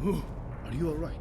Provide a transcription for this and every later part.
Are you all right?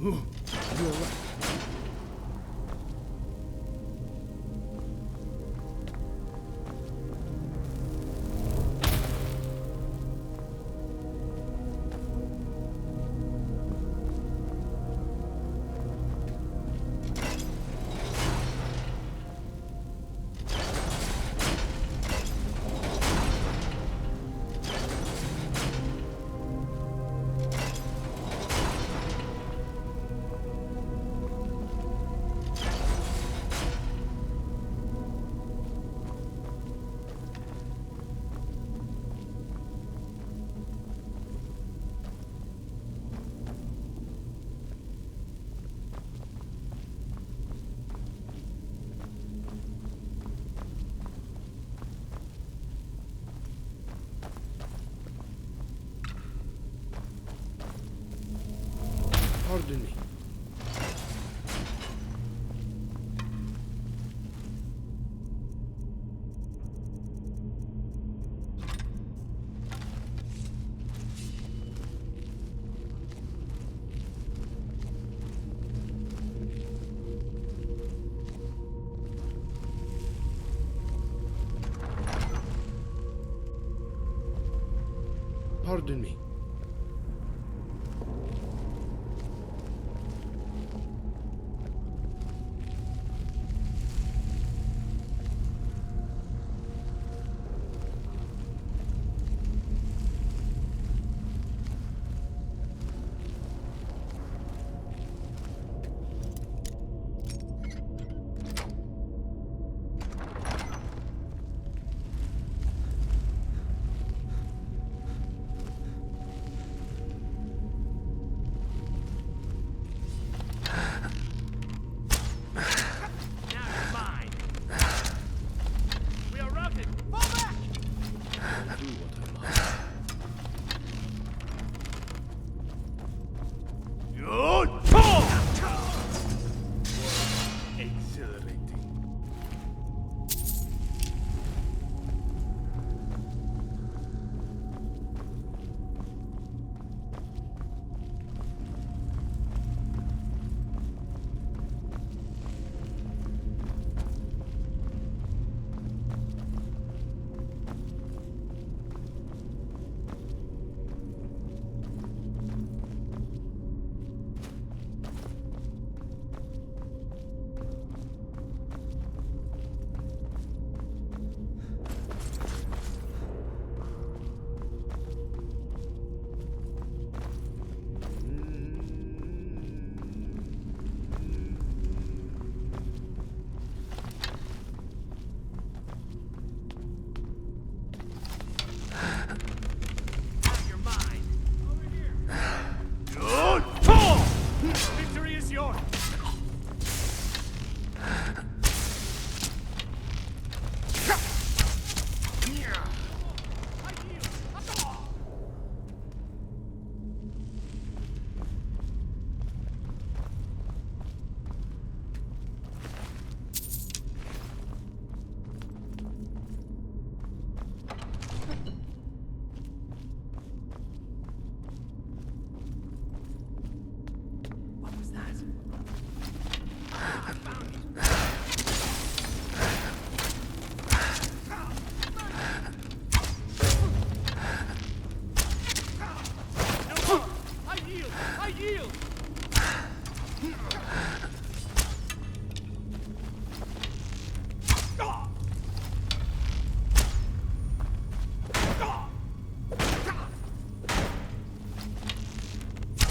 Are you all right? Pardon me. Pardon me.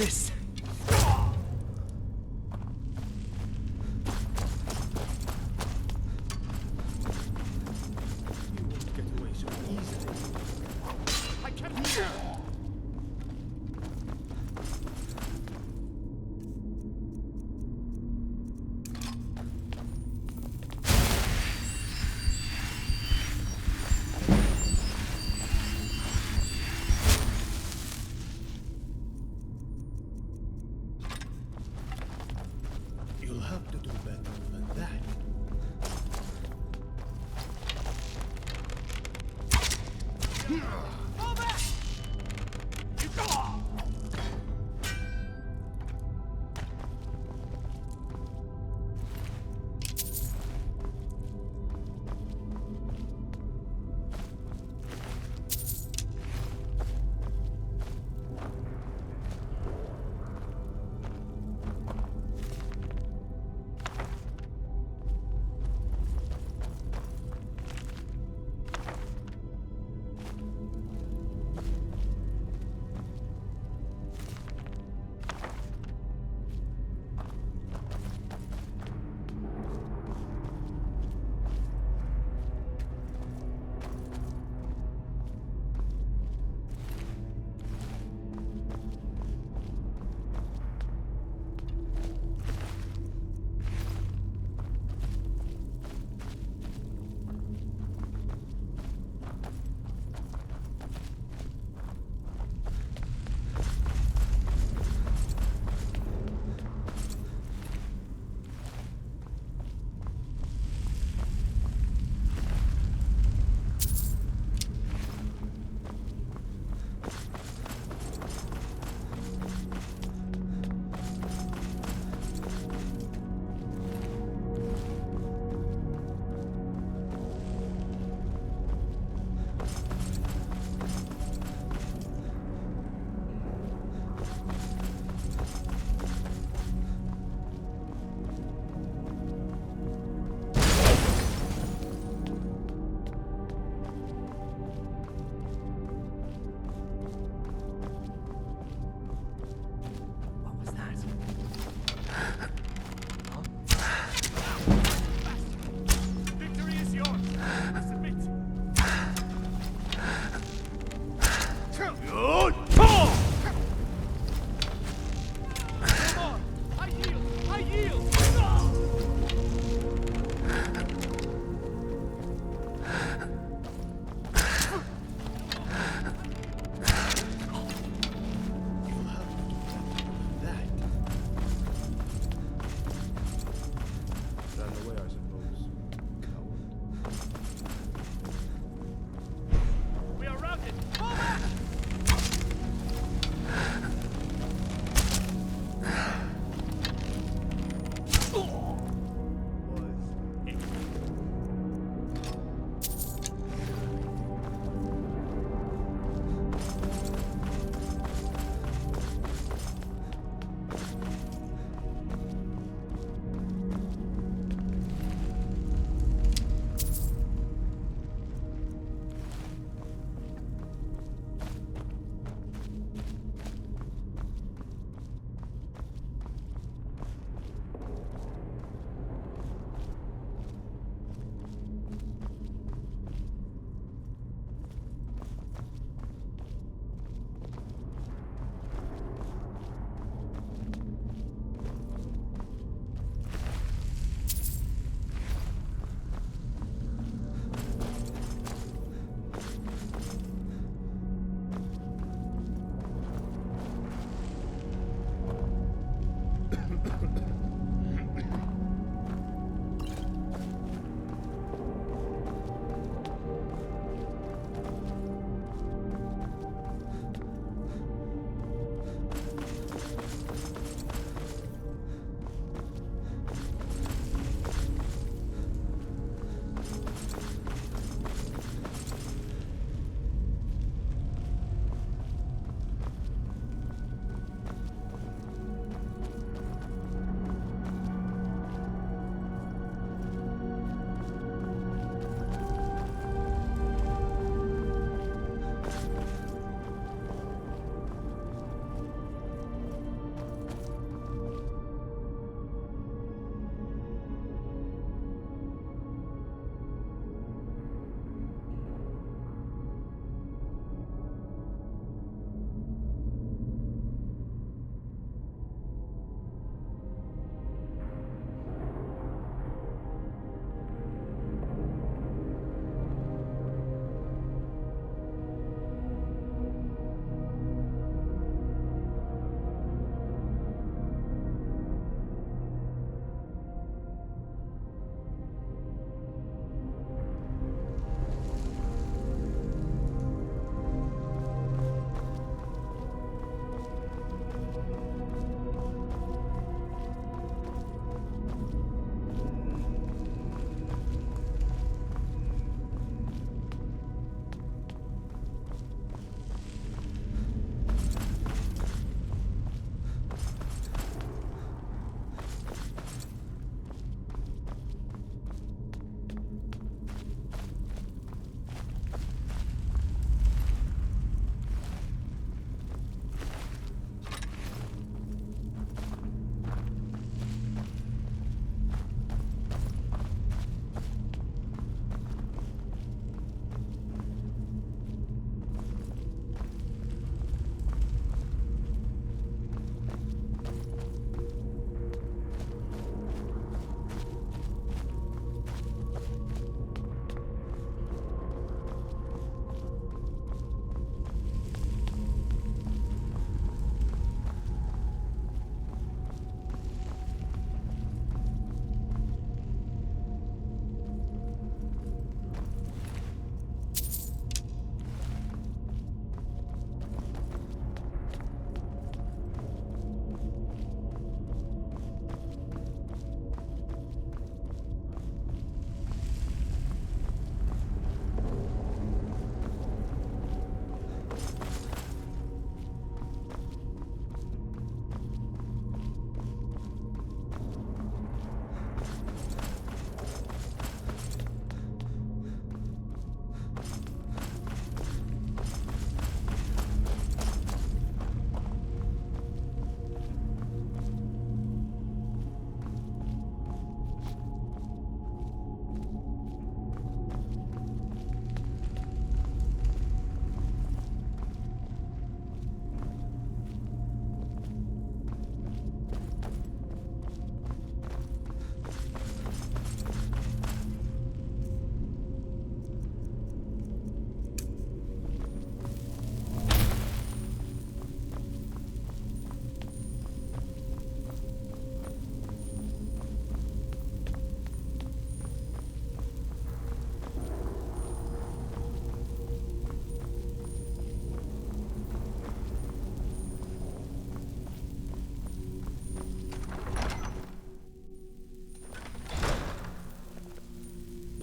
this. You won't get away so easily. I can't.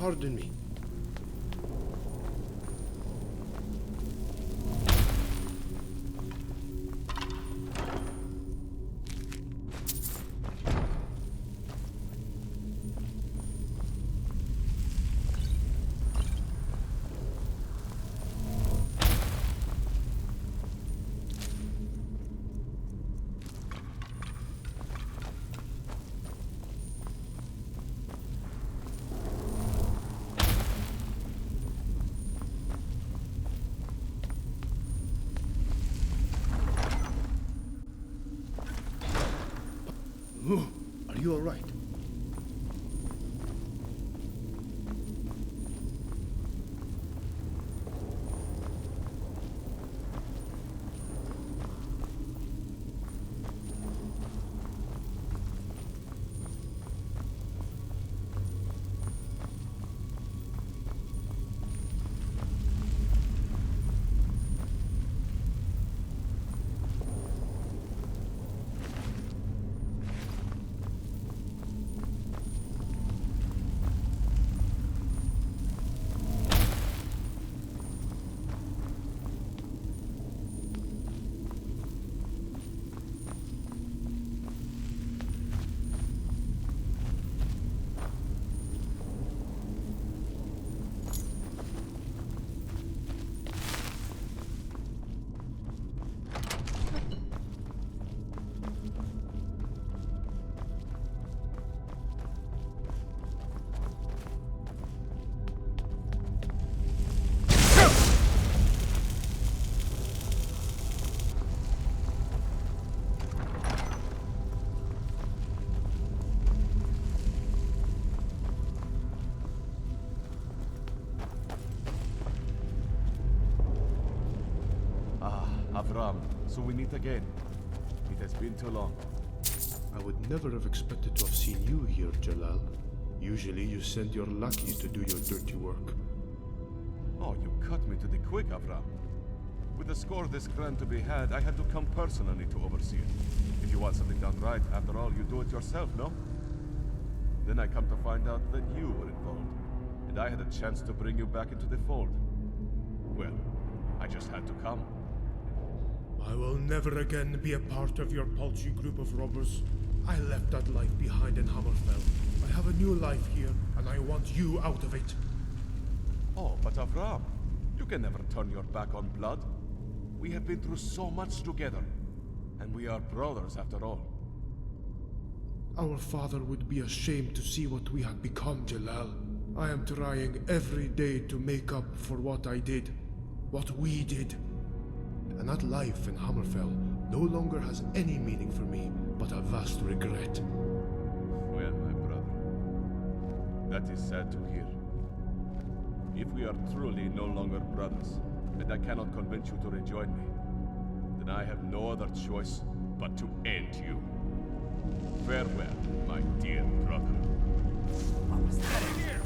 Pardon me. Are you all right? Avram, so we meet again. It has been too long. I would never have expected to have seen you here, Jalal. Usually you send your lackeys to do your dirty work. Oh, you cut me to the quick, Avram. With a score this grand to be had, I had to come personally to oversee it. If you want something done right, after all, you do it yourself, no? Then I come to find out that you were involved, and I had a chance to bring you back into the fold. Well, I just had to come. I will never again be a part of your paltry group of robbers. I left that life behind in Hammerfell. I have a new life here, and I want you out of it. Oh, but Avram, you can never turn your back on blood. We have been through so much together, and we are brothers after all. Our father would be ashamed to see what we had become, Jalal. I am trying every day to make up for what I did, what we did. And that life in Hammerfell no longer has any meaning for me, but a vast regret. Well, my brother, that is sad to hear. If we are truly no longer brothers, and I cannot convince you to rejoin me, then I have no other choice but to end you. Farewell, my dear brother. What was that in here?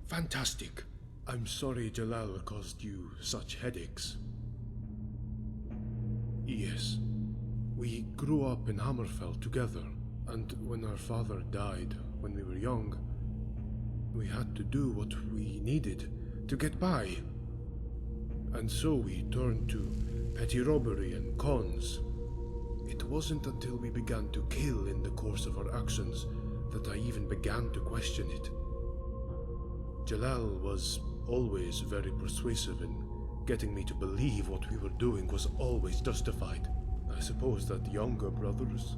Fantastic. I'm sorry Jalal caused you such headaches. Yes. We grew up in Hammerfell together, and when our father died when we were young, we had to do what we needed to get by. And so we turned to petty robbery and cons. It wasn't until we began to kill in the course of our actions that I even began to question it. Jalal was always very persuasive in getting me to believe what we were doing was always justified. I suppose that younger brothers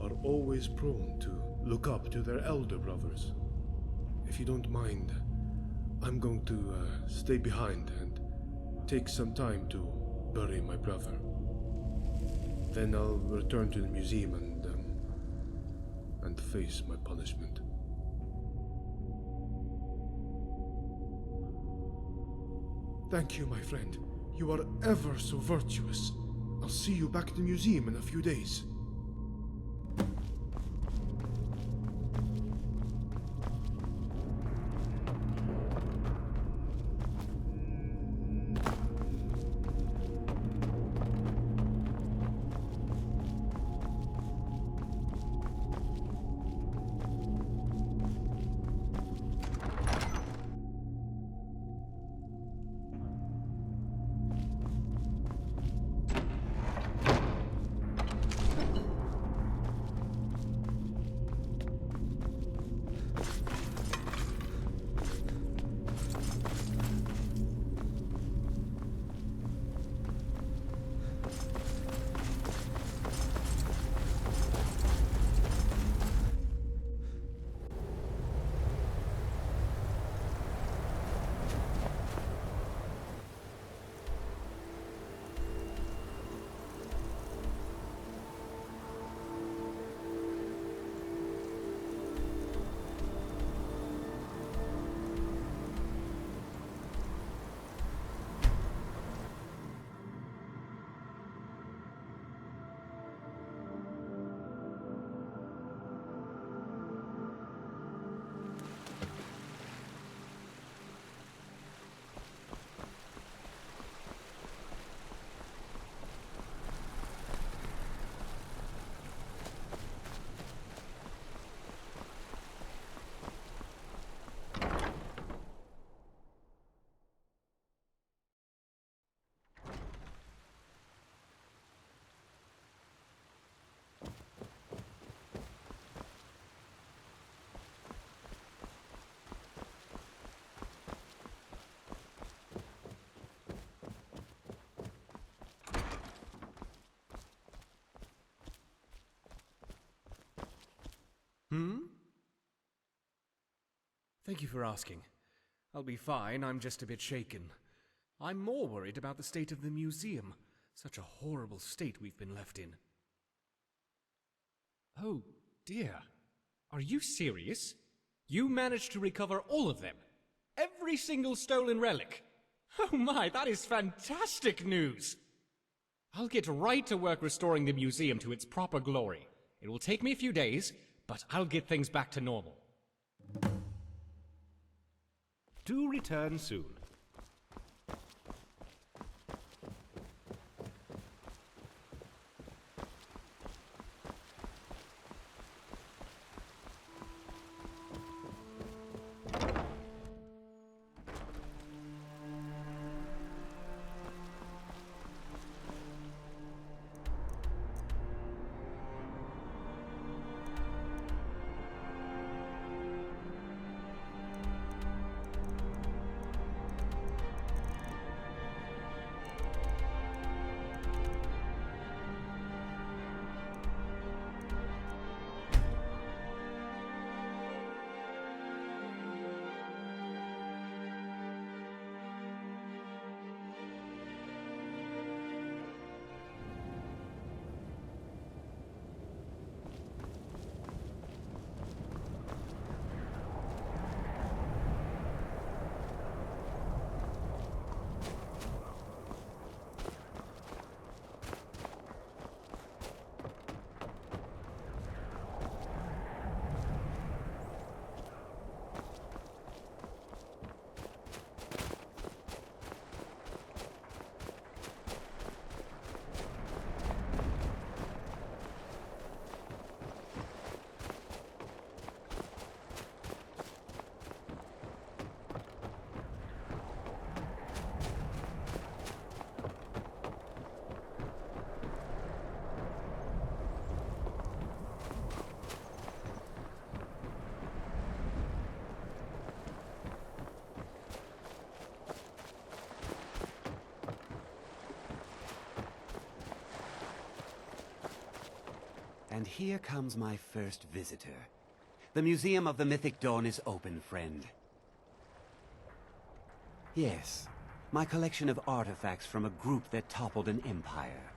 are always prone to look up to their elder brothers. If you don't mind, I'm going to stay behind and take some time to bury my brother. Then I'll return to the museum and face my punishment. Thank you, my friend. You are ever so virtuous. I'll see you back at the museum in a few days. Thank you for asking. I'll be fine, I'm just a bit shaken. I'm more worried about the state of the museum. Such a horrible state we've been left in. Oh, dear. Are you serious? You managed to recover all of them? Every single stolen relic? Oh my, that is fantastic news! I'll get right to work restoring the museum to its proper glory. It will take me a few days, but I'll get things back to normal. Do return soon. And here comes my first visitor. The Museum of the Mythic Dawn is open, friend. Yes, my collection of artifacts from a group that toppled an empire.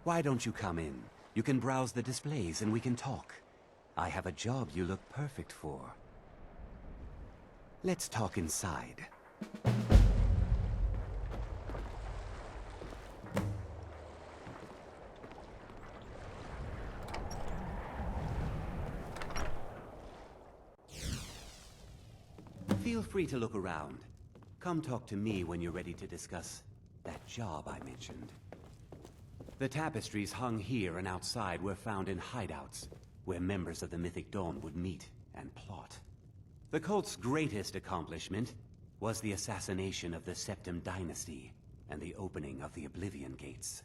Why don't you come in? You can browse the displays and we can talk. I have a job you look perfect for. Let's talk inside. Feel free to look around. Come talk to me when you're ready to discuss that job I mentioned. The tapestries hung here and outside were found in hideouts, where members of the Mythic Dawn would meet and plot. The cult's greatest accomplishment was the assassination of the Septim Dynasty and the opening of the Oblivion Gates.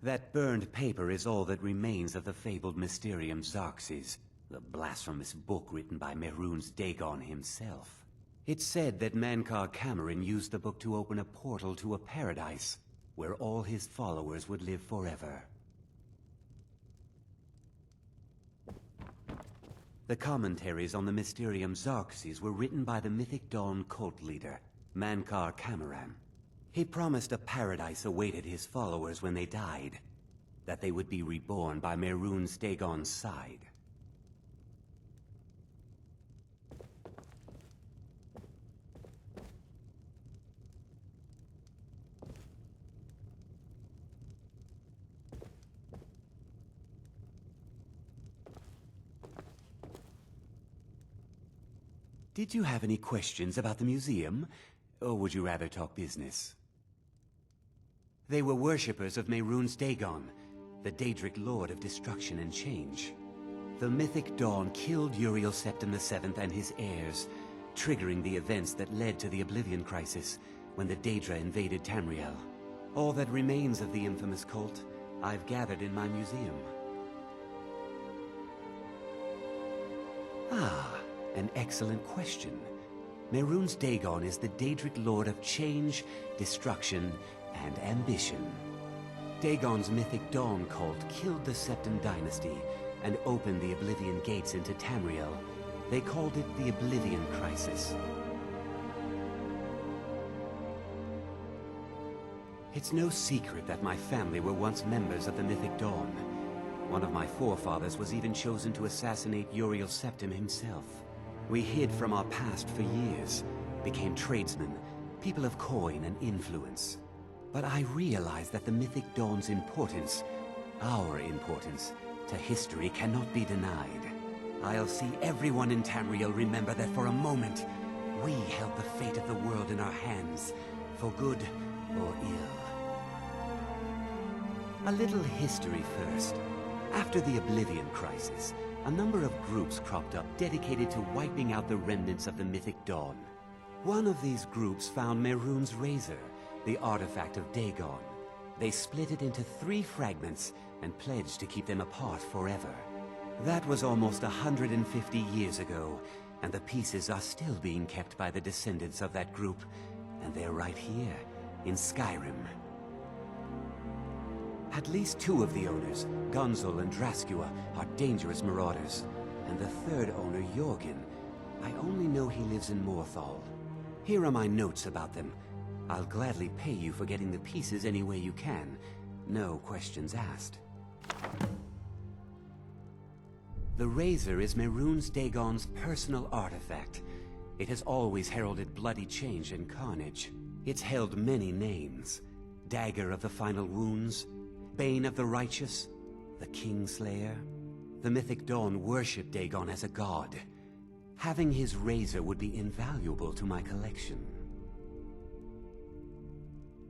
That burned paper is all that remains of the fabled Mysterium Xarxes, the blasphemous book written by Mehrunes Dagon himself. It's said that Mankar Cameron used the book to open a portal to a paradise, where all his followers would live forever. The commentaries on the Mysterium Xarxes were written by the Mythic Dawn cult leader, Mankar Cameron. He promised a paradise awaited his followers when they died, that they would be reborn by Mehrunes Dagon's side. Did you have any questions about the museum, or would you rather talk business? They were worshippers of Mehrunes Dagon, the Daedric Lord of Destruction and Change. The Mythic Dawn killed Uriel Septim VII and his heirs, triggering the events that led to the Oblivion Crisis when the Daedra invaded Tamerial. All that remains of the infamous cult, I've gathered in my museum. An excellent question. Mehrunes Dagon is the Daedric Lord of Change, Destruction, and Ambition. Dagon's Mythic Dawn cult killed the Septim Dynasty and opened the Oblivion Gates into Tamerial. They called it the Oblivion Crisis. It's no secret that my family were once members of the Mythic Dawn. One of my forefathers was even chosen to assassinate Uriel Septim himself. We hid from our past for years, became tradesmen, people of coin and influence. But I realized that the Mythic Dawn's importance, our importance, to history cannot be denied. I'll see everyone in Tamerial remember that for a moment, we held the fate of the world in our hands, for good or ill. A little history first. After the Oblivion Crisis, a number of groups cropped up dedicated to wiping out the remnants of the Mythic Dawn. One of these groups found Mehrunes' Razor, the artifact of Dagon. They split it into 3 fragments and pledged to keep them apart forever. That was almost 150 years ago, and the pieces are still being kept by the descendants of that group, and they're right here, in Skyrim. At least 2 of the owners, Gunzel and Draskua, are dangerous marauders, and the 3rd owner, Jorgen, I only know he lives in Morthal. Here are my notes about them. I'll gladly pay you for getting the pieces any way you can. No questions asked. The Razor is Mehrunes Dagon's personal artifact. It has always heralded bloody change and carnage. It's held many names. Dagger of the Final Wounds, Bane of the Righteous, the Kingslayer. The Mythic Dawn worship Dagon as a god. Having his razor would be invaluable to my collection.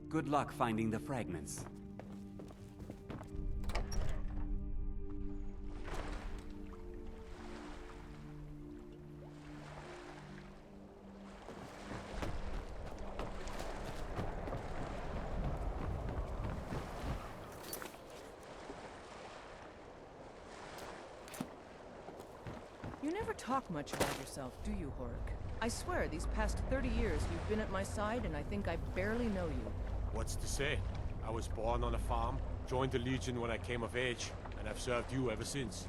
Good luck finding the fragments. You never talk much about yourself, do you, Horik? I swear, these past 30 years you've been at my side and I think I barely know you. What's to say? I was born on a farm, joined the Legion when I came of age, and I've served you ever since.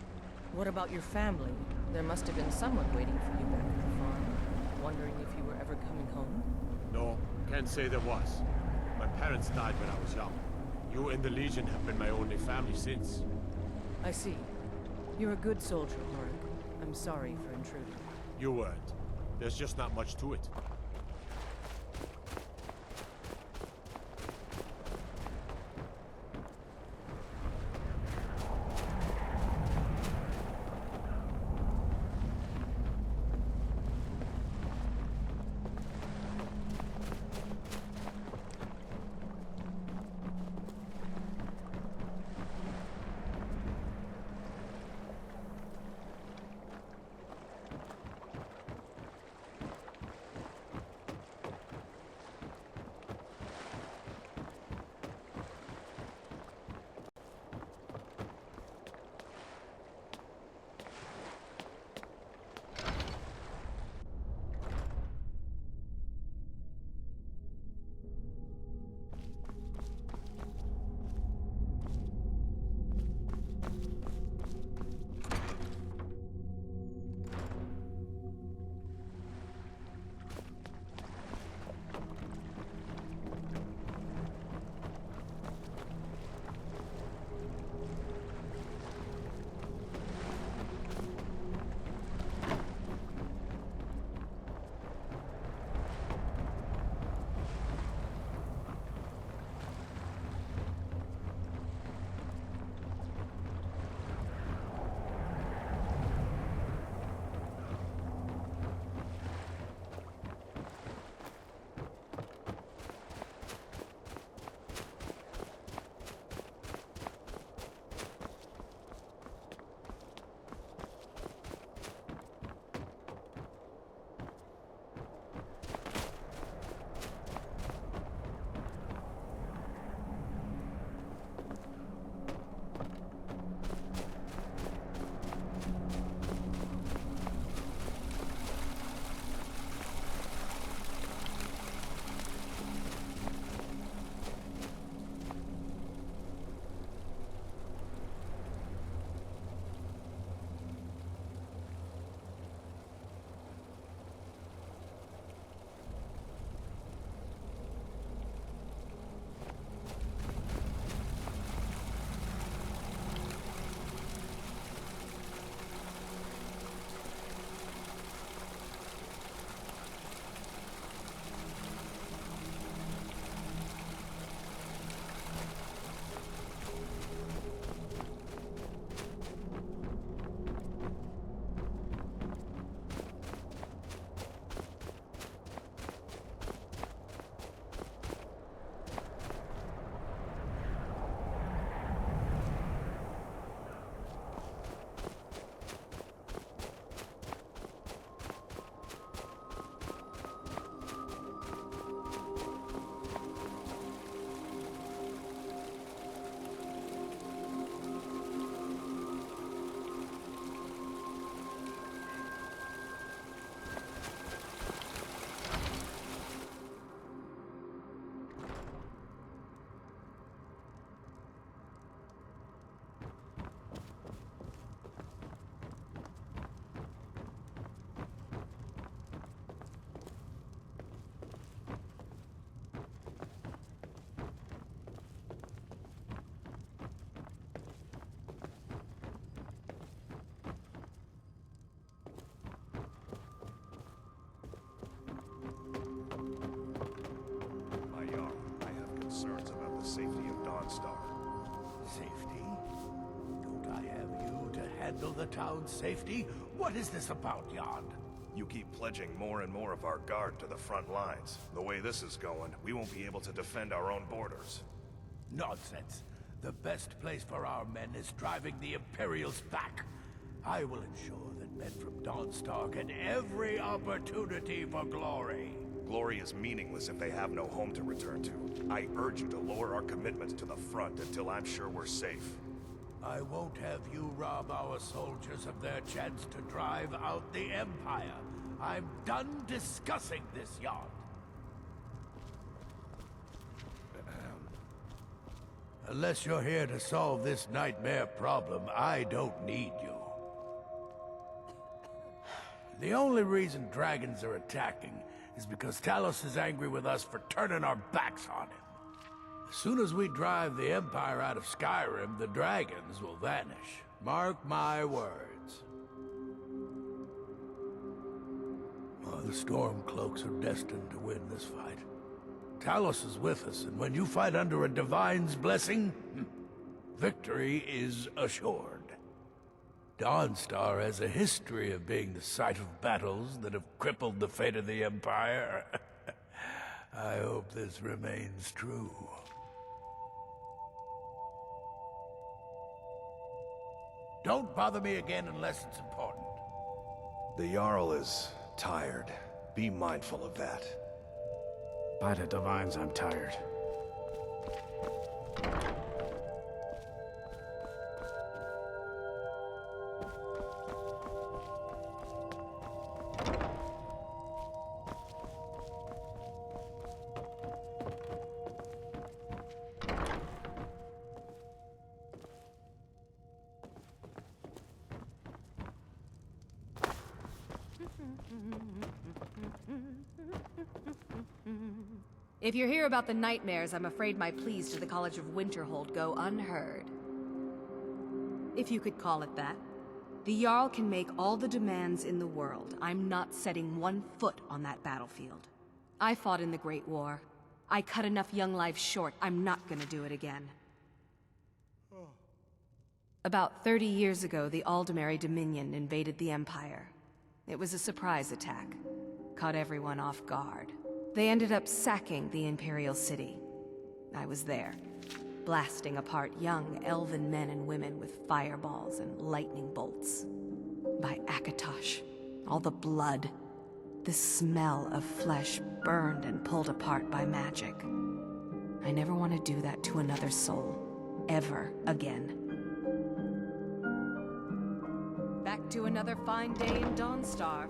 What about your family? There must have been someone waiting for you back at the farm. Wondering if you were ever coming home? No, can't say there was. My parents died when I was young. You and the Legion have been my only family since. I see. You're a good soldier, Horik. I'm sorry for intruding. You weren't. There's just not much to it. the safety of Dawnstar. Safety? Don't I have you to handle the town's safety? What is this about, Yond? You keep pledging more and more of our guard to the front lines. The way this is going, we won't be able to defend our own borders. Nonsense. The best place for our men is driving the Imperials back. I will ensure that men from Dawnstar get every opportunity for glory. Glory is meaningless if they have no home to return to. I urge you to lower our commitments to the front until I'm sure we're safe. I won't have you rob our soldiers of their chance to drive out the Empire. I'm done discussing this, Yond. Unless you're here to solve this nightmare problem, I don't need you. The only reason dragons are attacking is because Talos is angry with us for turning our backs on him. As soon as we drive the Empire out of Skyrim, the dragons will vanish. Mark my words. Oh, the Stormcloaks are destined to win this fight. Talos is with us, and when you fight under a divine's blessing, victory is assured. Dawnstar has a history of being the site of battles that have crippled the fate of the Empire. I hope this remains true. Don't bother me again unless it's important. The Jarl is tired. Be mindful of that. By the divines, I'm tired. If you're here about the nightmares, I'm afraid my pleas to the College of Winterhold go unheard. If you could call it that. The Jarl can make all the demands in the world. I'm not setting one foot on that battlefield. I fought in the Great War. I cut enough young lives short. I'm not gonna do it again. About 30 years ago, the Aldemary Dominion invaded the Empire. It was a surprise attack. Caught everyone off guard. They ended up sacking the Imperial city. I was there, blasting apart young elven men and women with fireballs and lightning bolts. By Akatosh, all the blood, the smell of flesh burned and pulled apart by magic. I never want to do that to another soul, ever again. Back to another fine day in Dawnstar.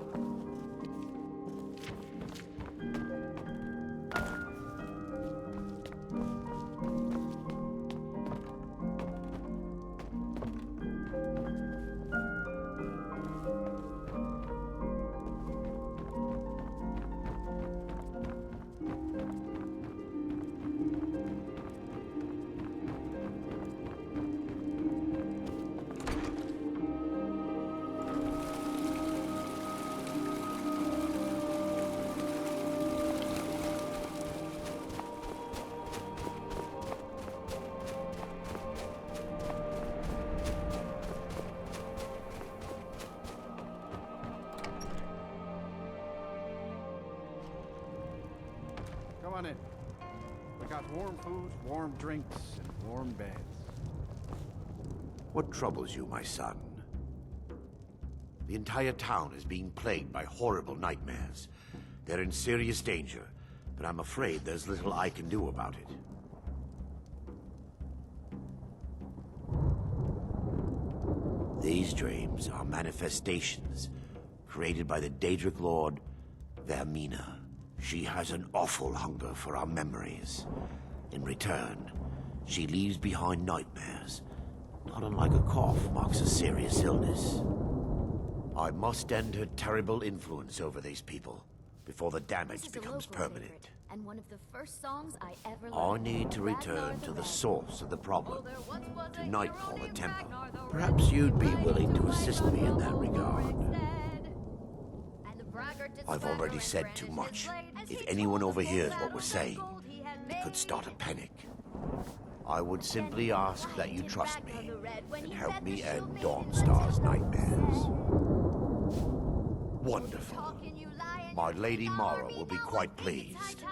Come on in. We got warm food, warm drinks, and warm beds. What troubles you, my son? The entire town is being plagued by horrible nightmares. They're in serious danger, but I'm afraid there's little I can do about it. These dreams are manifestations created by the Daedric Lord, Vermina. She has an awful hunger for our memories. In return, she leaves behind nightmares. Not unlike a cough marks a serious illness. I must end her terrible influence over these people before the damage becomes permanent. Favorite, and one of the first songs I ever I learned. need to return to the source of the problem, to Nightfall the Temple. Ragnar, Perhaps you'd be willing to assist me in that regard. I've already said too much. If anyone overhears what we're saying, it could start a panic. I would simply ask that you trust me and help me end Dawnstar's nightmares. Wonderful. My Lady Mara will be quite pleased.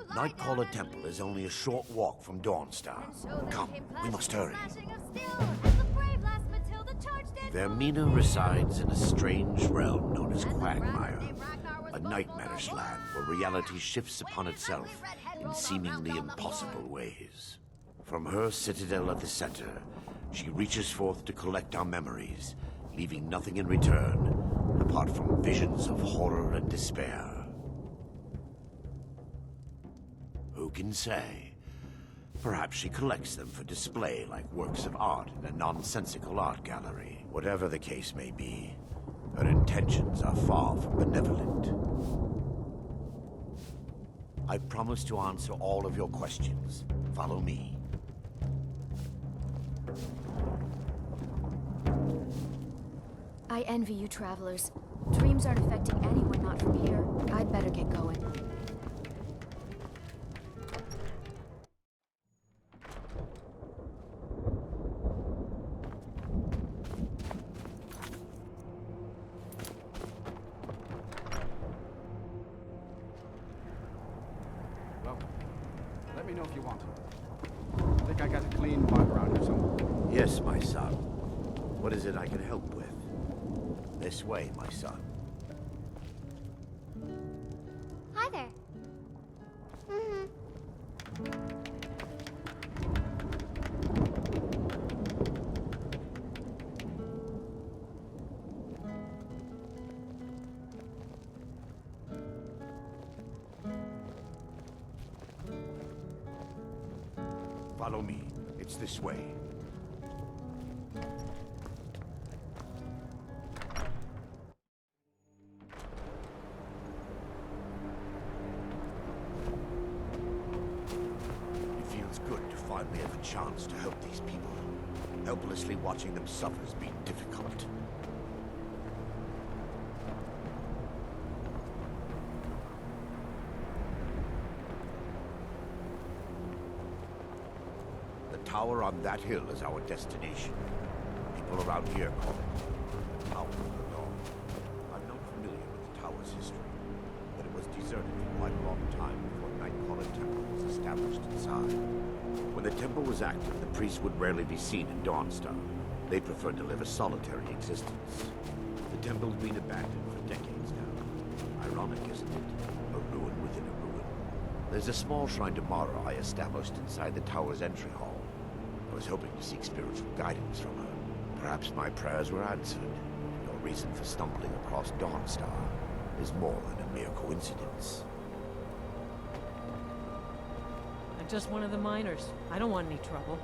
Nightcaller Temple is only a short walk from Dawnstar. Come, we must hurry. Vermina resides in a strange realm known as Quagmire, a nightmarish land where reality shifts upon itself in seemingly impossible ways. From her citadel at the center, she reaches forth to collect our memories, leaving nothing in return apart from visions of horror and despair. Who can say? Perhaps she collects them for display like works of art in a nonsensical art gallery. Whatever the case may be, her intentions are far from benevolent. I promise to answer all of your questions. Follow me. I envy you travelers. Dreams aren't affecting anyone not from here. I'd better get going. Well, let me know if you want to. Think I got a clean mug around here somewhere? Yes, my son. What is it I can help with? This way, my son. Hi there. Follow me. It's this way. Finally have a chance to help these people. Helplessly watching them suffer has been difficult. The tower on that hill is our destination. People around here call it the Tower of the Law. I'm not familiar with the tower's history, but it was deserted for quite a long time before Nightcaller Temple was established inside. When the temple was active, the priests would rarely be seen in Dawnstar. They preferred to live a solitary existence. The temple's been abandoned for decades now. Ironic, isn't it? A ruin within a ruin. There's a small shrine to Mara I established inside the tower's entry hall. I was hoping to seek spiritual guidance from her. Perhaps my prayers were answered. Your reason for stumbling across Dawnstar is more than a mere coincidence. Just one of the miners. I don't want any trouble.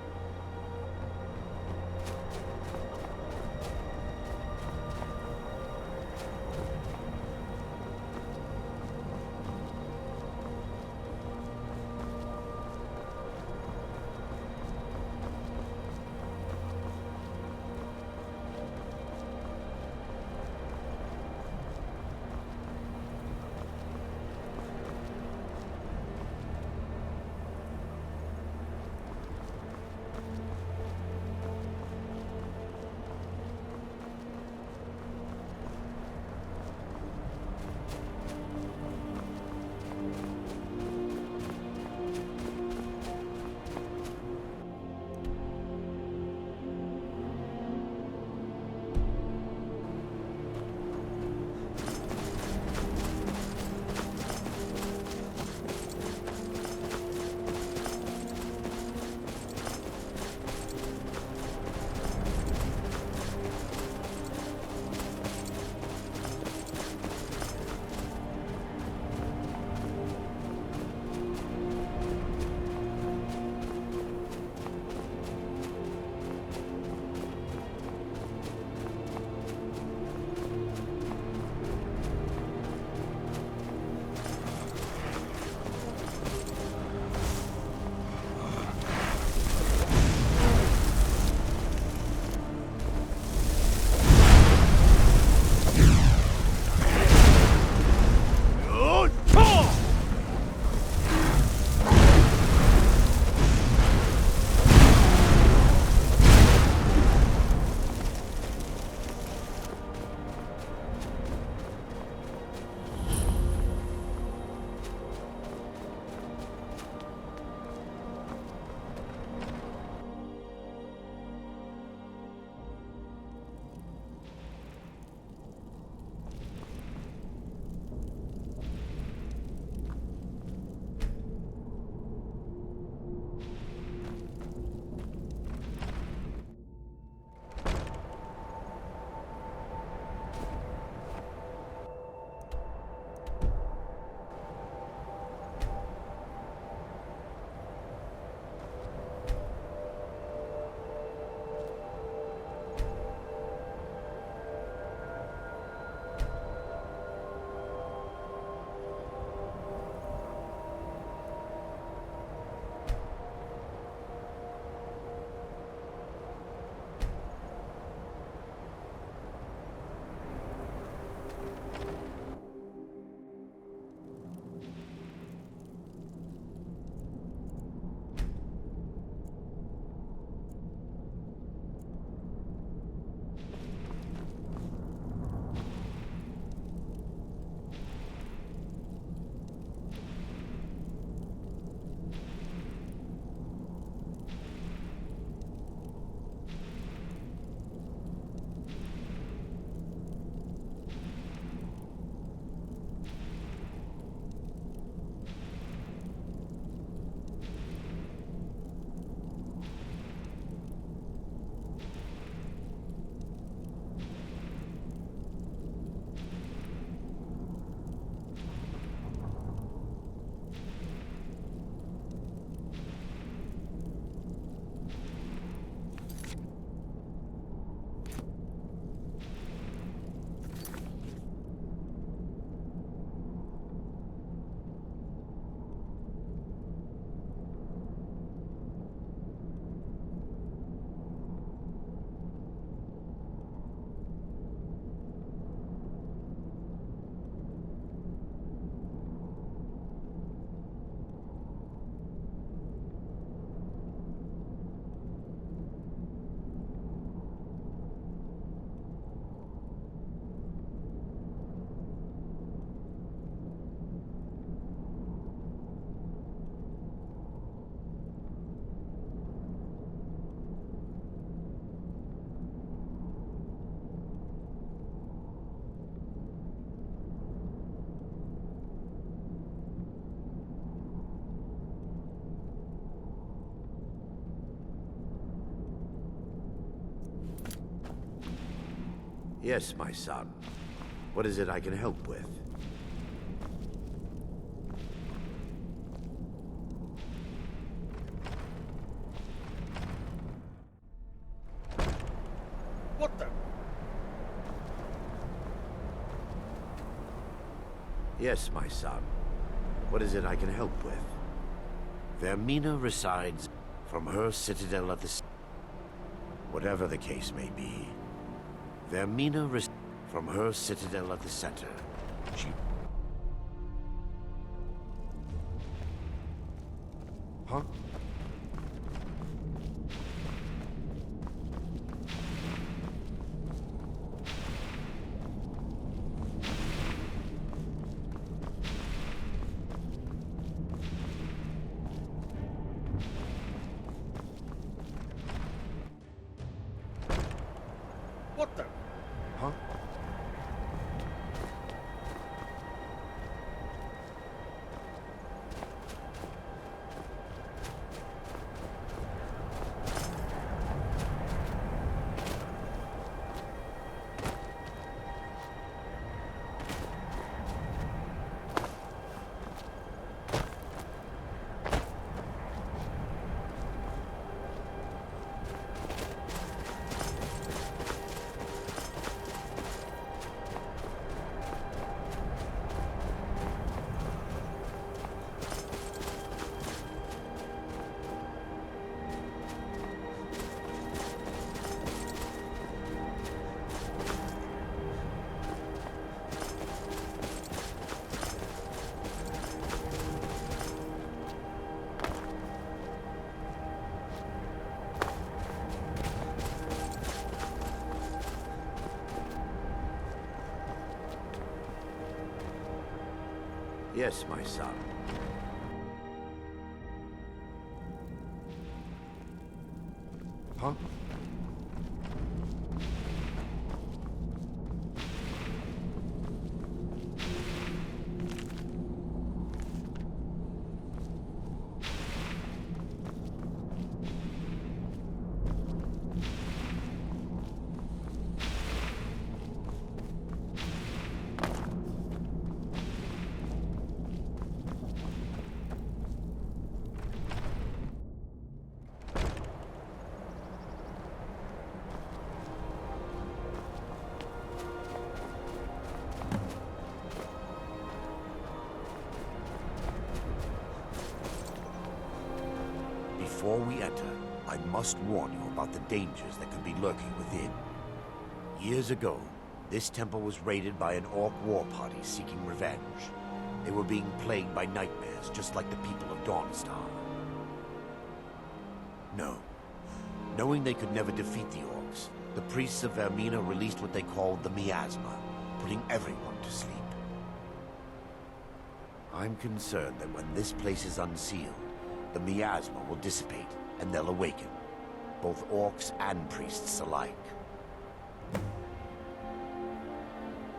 Yes, my son. What is it I can help with? What the? Yes, my son. What is it I can help with? Vermina resides from her citadel at the... Whatever the case may be, Vermina resides from her citadel at the center. She... Huh? What the? Huh? Yes, my son. Huh? Before we enter, I must warn you about the dangers that could be lurking within. Years ago, this temple was raided by an orc war party seeking revenge. They were being plagued by nightmares, just like the people of Dawnstar. No. Knowing they could never defeat the orcs, the priests of Vermina released what they called the miasma, putting everyone to sleep. I'm concerned that when this place is unsealed, the miasma will dissipate, and they'll awaken. Both orcs and priests alike.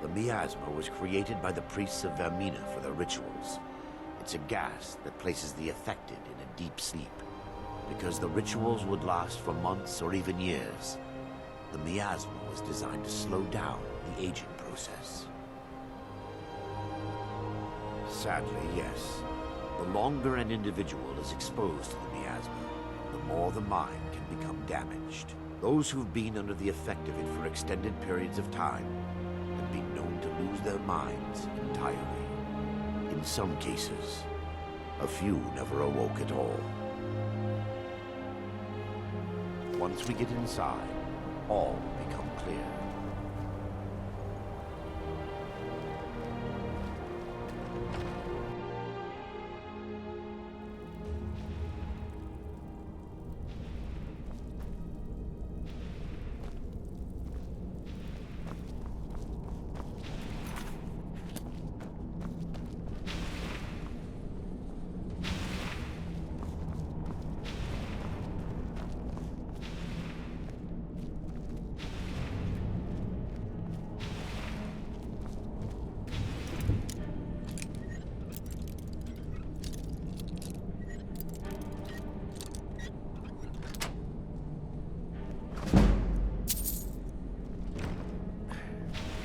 The miasma was created by the priests of Vermina for their rituals. It's a gas that places the affected in a deep sleep. Because the rituals would last for months or even years, the miasma was designed to slow down the aging process. Sadly, yes. The longer an individual is exposed to the miasma, the more the mind can become damaged. Those who've been under the effect of it for extended periods of time have been known to lose their minds entirely. In some cases, a few never awoke at all. Once we get inside, all will become clear.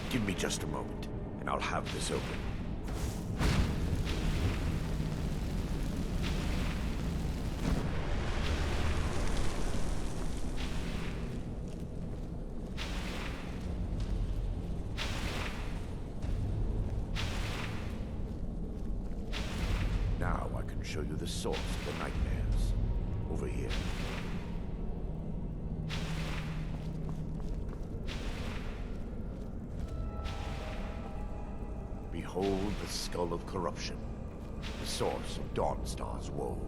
Give me just a moment, and I'll have this open. Now I can show you the source of the nightmares. Over here. Behold the Skull of Corruption, the source of Dawnstar's woe.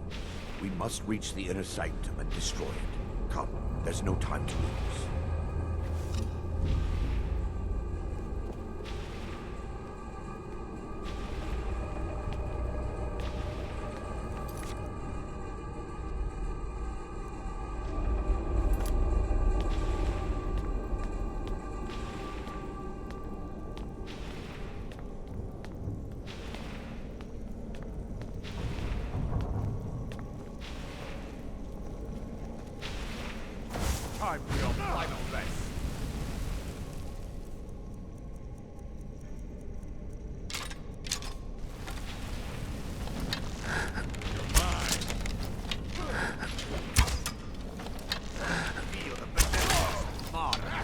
We must reach the inner sanctum and destroy it. Come, there's no time to lose. Time for your final rest. You're mine. Feel the benevolence, martyr.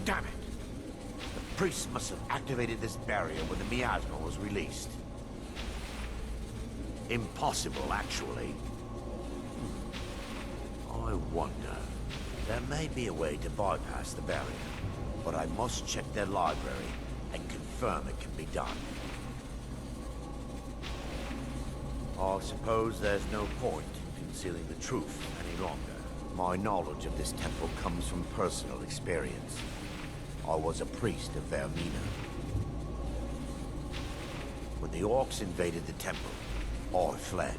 Damn it! The priest must have activated this barrier when the miasma was released. Impossible, actually. I wonder. There may be a way to bypass the barrier, but I must check their library and confirm it can be done. I suppose there's no point in concealing the truth any longer. My knowledge of this temple comes from personal experience. I was a priest of Vermina. When the orcs invaded the temple, I fled.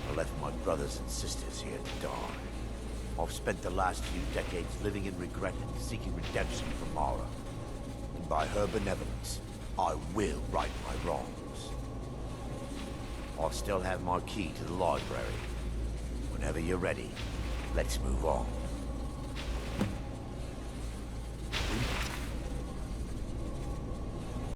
I left my brothers and sisters here to die. I've spent the last few decades living in regret and seeking redemption from Mara. And by her benevolence, I will right my wrongs. I still have my key to the library. Whenever you're ready, let's move on.